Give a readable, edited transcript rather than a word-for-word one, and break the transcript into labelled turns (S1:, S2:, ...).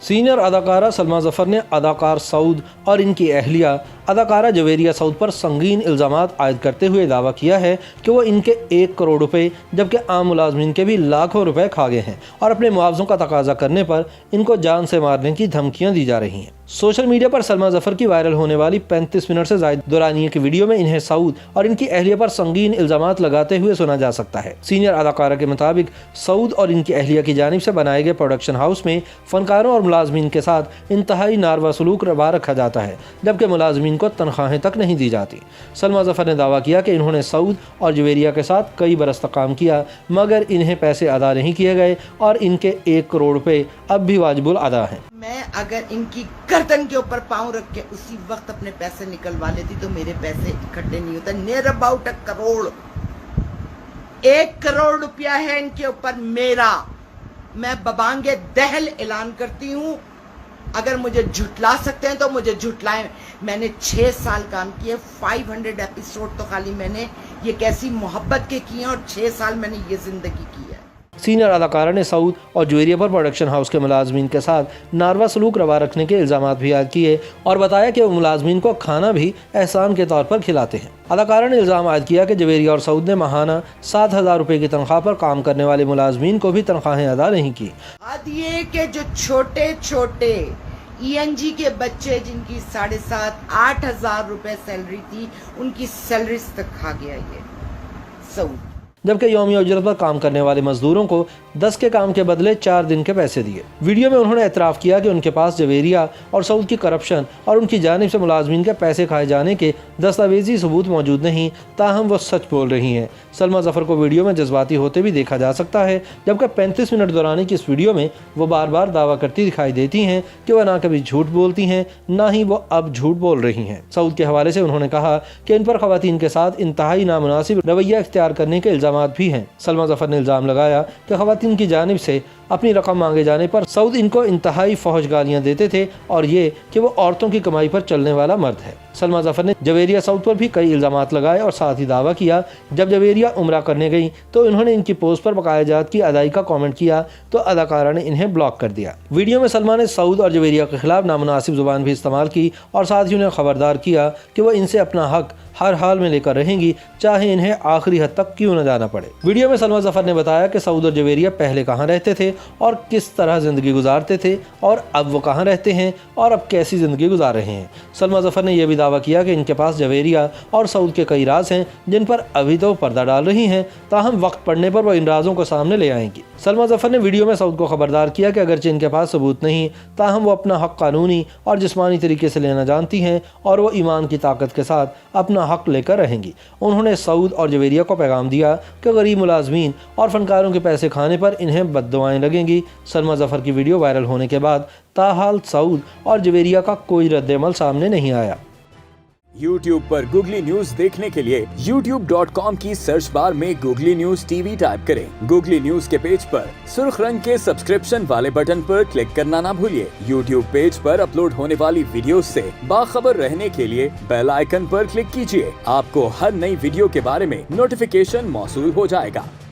S1: Senior अदाकारा सलमा जफर ने अदाकार सऊद और इनकी अहलिया अदाकारा जवेरिया सऊद पर संगीन इल्ज़ामात आयद करते हुए दावा किया है कि वो इनके 1 करोड़ रुपए जबकि आम मुलाजमीन के भी लाखों रुपए खा गए हैं और अपने मुआवजों का तकाजा करने पर इनको जान से मारने की धमकियां दी जा रही हैं। सोशल मीडिया पर सलमा जफर की वायरल होने वाली 35 मिनट से ज़ायद दुरानिये की वीडियो में इन्हें सऊद और इनकी अहलिया पर संगीन इल्ज़ामात लगाते हुए सुना जा सकता है। सीनियर अदाकारा के मुताबिक सऊद और इनकी अहलिया की जानिब से बनाए गए प्रोडक्शन हाउस में फनकारों और मुलाजमीन के साथ इंतहाई नारवा सलूक रवा रखा जाता है जबकि मुलाजमीन को तनख्वाहें तक नहीं दी जाती। सलमा जफर ने दावा किया कि इन्होंने सऊद और जवेरिया के साथ कई बरस तक काम किया मगर इन्हें पैसे अदा नहीं किए गए और इनके 1 करोड़ रुपए अब भी वाजिबुल अदा हैं।
S2: मैं अगर इनकी गर्दन के ऊपर पाँव रख के उसी वक्त अपने पैसे निकलवा लेती तो मेरे पैसे इकट्ठे नहीं होते। नियर अबाउट 1 करोड़, 1 करोड़ रुपया है इनके ऊपर मेरा। मैं बबांगे दहल ऐलान करती हूँ, अगर मुझे झुटला सकते हैं तो मुझे झुटलाएं। मैंने 6 साल काम किए, 500 एपिसोड तो खाली मैंने ये कैसी मोहब्बत के किए और 6 साल मैंने ये जिंदगी की है।
S1: सीनियर अदाकारा ने सऊद और जवेरिया पर प्रोडक्शन हाउस के मुलाजमीन के साथ नारवा सलूक रवा रखने के इल्ज़ामात भी आयद किए और बताया कि वो मुलाजमीन को खाना भी एहसान के तौर पर खिलाते हैं। अदाकारा ने इल्ज़ाम आयद किया कि जवेरिया और सऊद ने माहाना 7,000 रुपये की तनख्वाह पर काम करने वाले मुलाजमीन को भी तनख्वाहें अदा नहीं की।
S2: बात ये कि जो छोटे छोटे ENG के बच्चे जिनकी 7,500-8,000 रुपए सैलरी थी उनकी सैलरीज तक खा गया ये सऊद।
S1: जबकि यौमिया उजरत पर काम करने वाले मजदूरों को 10 के काम के बदले 4 दिन के पैसे दिए। वीडियो में उन्होंने एतराफ़ किया कि उनके पास जवेरिया और सऊद की करप्शन और उनकी जानिब से मुलाजमीन के पैसे खाए जाने के दस्तावेजी सबूत मौजूद नहीं, ताहम वो सच बोल रही हैं। सलमा जफर को वीडियो में जज्बाती होते भी देखा जा सकता है जबकि 35 मिनट दौरान की इस वीडियो में वो बार बार दावा करती दिखाई देती हैं कि वह ना कभी झूठ बोलती हैं ना ही वो अब झूठ बोल रही हैं। सऊद के हवाले से उन्होंने कहा कि इन पर ख़वातीन के साथ इंतहाई नामुनासिब रवैया इख्तियार करने के इल्ज़ामात भी हैं। सलमा जफर ने इल्ज़ाम लगाया कि ख़वातीन की जानिब से अपनी रकम मांगे जाने पर सऊद इनको इंतहाई फौज गालियाँ देते थे और ये कि वो औरतों की कमाई पर चलने वाला मर्द है। सलमा जफर ने जवेरिया सऊद पर भी कई इल्ज़ामात लगाए और साथ ही दावा किया जब जवेरिया उम्रा करने गई तो इन्होंने इनकी पोस्ट पर बकाया जात की अदाई का कमेंट किया तो अदाकारा ने इन्हें ब्लॉक कर दिया। वीडियो में सलमा ने सऊद और जवेरिया के खिलाफ नामुनासिब जुबान भी इस्तेमाल की और साथ ही उन्हें खबरदार किया कि वह इनसे अपना हक हर हाल में लेकर रहेंगी, चाहे इन्हें आखिरी हद तक क्यों न जाना पड़े। वीडियो में सलमा जफर ने बताया कि सऊद और जवेरिया पहले कहाँ रहते थे और किस तरह ज़िंदगी गुजारते थे और अब वो कहाँ रहते हैं और अब कैसी ज़िंदगी गुजार रहे हैं। सलमा जफर ने यह भी दावा किया कि इनके पास जवेरिया और सऊद के कई राज हैं जिन पर अभी तो पर्दा डाल रही हैं, ताहम वक्त पड़ने पर वो इन राजों को सामने ले आएंगी। सलमा जफर ने वीडियो में सऊद को खबरदार किया कि अगरचे इनके पास सबूत नहीं, ताहम वो अपना हक कानूनी और जिस्मानी तरीके से लेना जानती हैं और वो ईमान की ताकत के साथ अपना हक लेकर रहेंगी। उन्होंने सऊद और जवेरिया को पैगाम दिया कि गरीब मुलाजमीन और फनकारों के पैसे खाने पर इन्हें बद्दुआएं लगेंगी। सलमा जफर की वीडियो वायरल होने के बाद ताहाल सऊद और जवेरिया का कोई रद्द-ए-अमल सामने नहीं आया।
S3: YouTube पर गूगली न्यूज देखने के लिए youtube.com की सर्च बार में गूगली न्यूज TV टाइप करें। गूगली न्यूज के पेज पर सुर्ख रंग के सब्सक्रिप्शन वाले बटन पर क्लिक करना ना भूलिए। YouTube पेज पर अपलोड होने वाली वीडियोस से बाखबर रहने के लिए बेल आइकन पर क्लिक कीजिए। आपको हर नई वीडियो के बारे में नोटिफिकेशन मौसूल हो जाएगा।